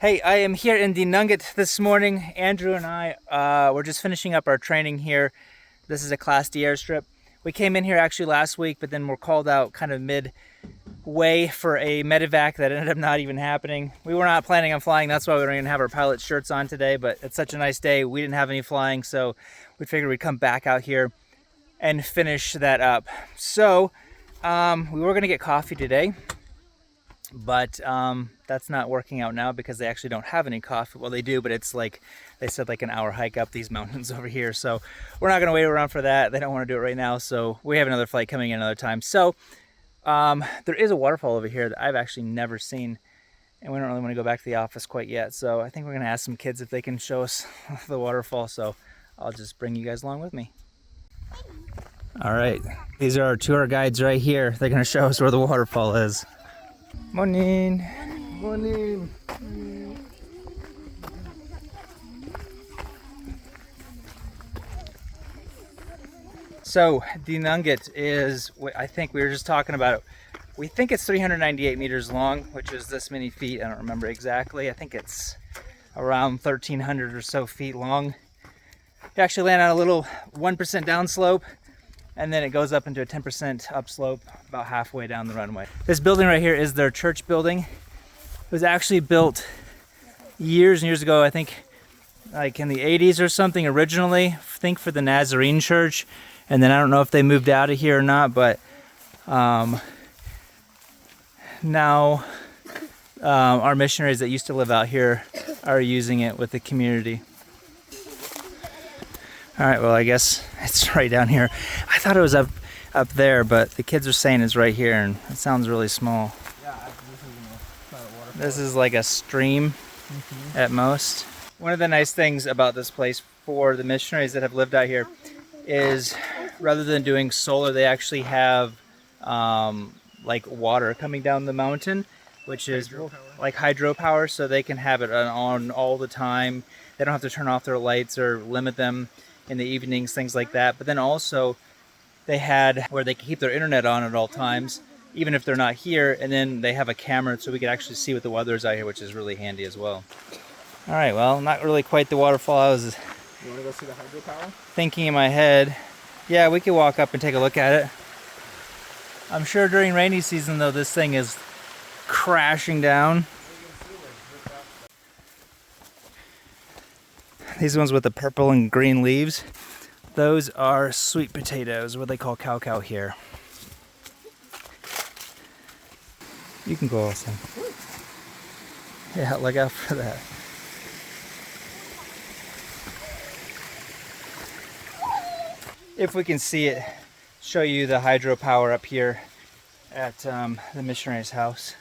Hey, I am here in the Nugget this morning. Andrew and I, we're just finishing up our training here. This is a Class D airstrip. We came in here actually last week, but then we're called out kind of midway for a medevac that ended up not even happening. We were not planning on flying. That's why we don't even have our pilot shirts on today, but it's such a nice day. We didn't have any flying, so we figured we'd come back out here and finish that up. So we were gonna get coffee today, but that's not working out now because they actually don't have any coffee. Well, they do, but it's like they said, like an hour hike up these mountains over here, so we're not going to wait around for that. They don't want to do it right now, so we have another flight coming in another time. So there is a waterfall over here that I've actually never seen, and we don't really want to go back to the office quite yet, so I think we're going to ask some kids if they can show us the waterfall. So I'll just bring you guys along with me. All right, these are our tour guides right here. They're going to show us where the waterfall is. Morning. Morning. So the Nugget is, I think we were just talking about it. We think it's 398 meters long, which is this many feet. I don't remember exactly. I think it's around 1,300 or so feet long. You actually land on a little 1% downslope, and then it goes up into a 10% upslope about halfway down the runway. This building right here is their church building. It was actually built years and years ago, I think like in the 80s or something originally, I think for the Nazarene church. And then I don't know if they moved out of here or not, but now our missionaries that used to live out here are using it with the community. All right, well, I guess it's right down here. I thought it was up there, but the kids are saying it's right here, and it sounds really small. Yeah, this is not a waterfall. This is like a stream at most. One of the nice things about this place for the missionaries that have lived out here is rather than doing solar, they actually have like water coming down the mountain, which is like hydropower, so they can have it on all the time. They don't have to turn off their lights or limit them in the evenings, things like that. But then also they had where they can keep their internet on at all times, even if they're not here, and then they have a camera so we can actually see what the weather is out here, which is really handy as well. All right, well, not really quite the waterfall I was You want to go see the hydropower? thinking in my head. Yeah, we could walk up and take a look at it. I'm sure during rainy season though, this thing is crashing down. These ones with the purple and green leaves, those are sweet potatoes, what they call cow here. You can go also. Yeah, look out for that. If we can see it, show you the hydropower up here at the missionary's house.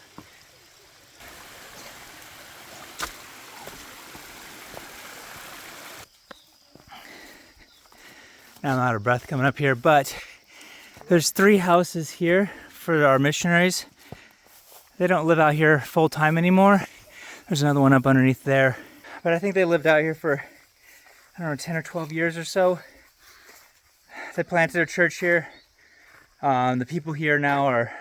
Now I'm out of breath coming up here, but there's 3 houses here for our missionaries. They don't live out here full time anymore. There's another one up underneath there. But I think they lived out here for, I don't know, 10 or 12 years or so. They planted their church here. The people here now are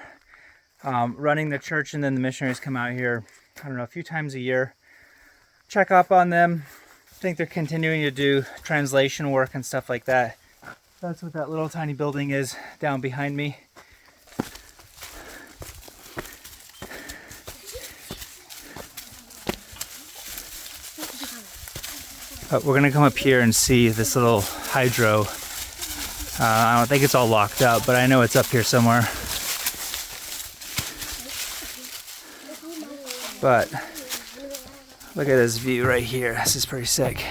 running the church, and then the missionaries come out here, I don't know, a few times a year, check up on them. I think they're continuing to do translation work and stuff like that. That's what that little tiny building is down behind me. But we're gonna come up here and see this little hydro. I don't think it's all locked up, but I know it's up here somewhere. But look at this view right here. This is pretty sick.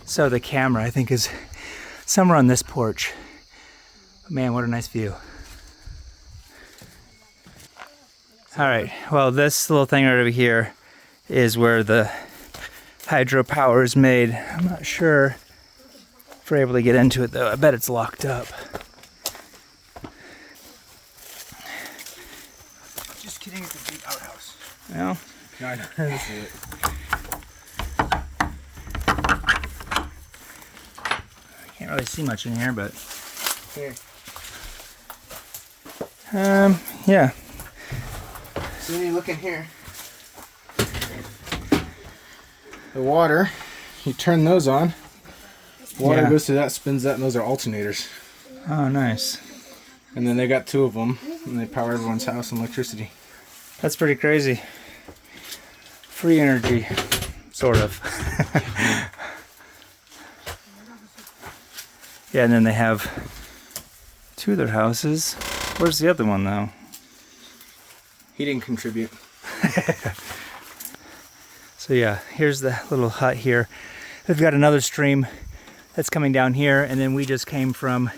So the camera, I think, is somewhere on this porch. Man, what a nice view. All right, well, this little thing right over here is where the hydropower is made. I'm not sure if we're able to get into it though. I bet it's locked up. Just kidding, it's a big outhouse. Well, No, I don't see it. can't really see much in here, but Here. yeah. So when you look in here, the water, you turn those on. Water Yeah. goes to that, spins that, and those are alternators. Oh, nice. And then they got 2 of them, and they power everyone's house and electricity. That's pretty crazy. Free energy, sort of. Yeah, and then they have 2 of their houses. Where's the other one, though? He didn't contribute. So yeah, here's the little hut here. They've got another stream that's coming down here, and then we just came from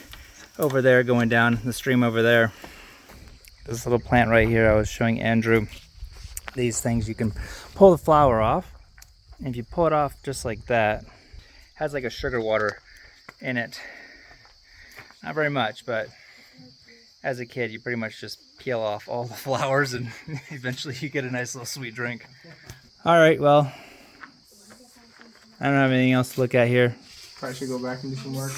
over there, going down the stream over there. This little plant right here, I was showing Andrew. These things, you can pull the flower off, and if you pull it off just like that, it has like a sugar water in it. Not very much, but as a kid, you pretty much just peel off all the flowers and eventually you get a nice little sweet drink. All right, well, I don't have anything else to look at here. Probably should go back and do some work.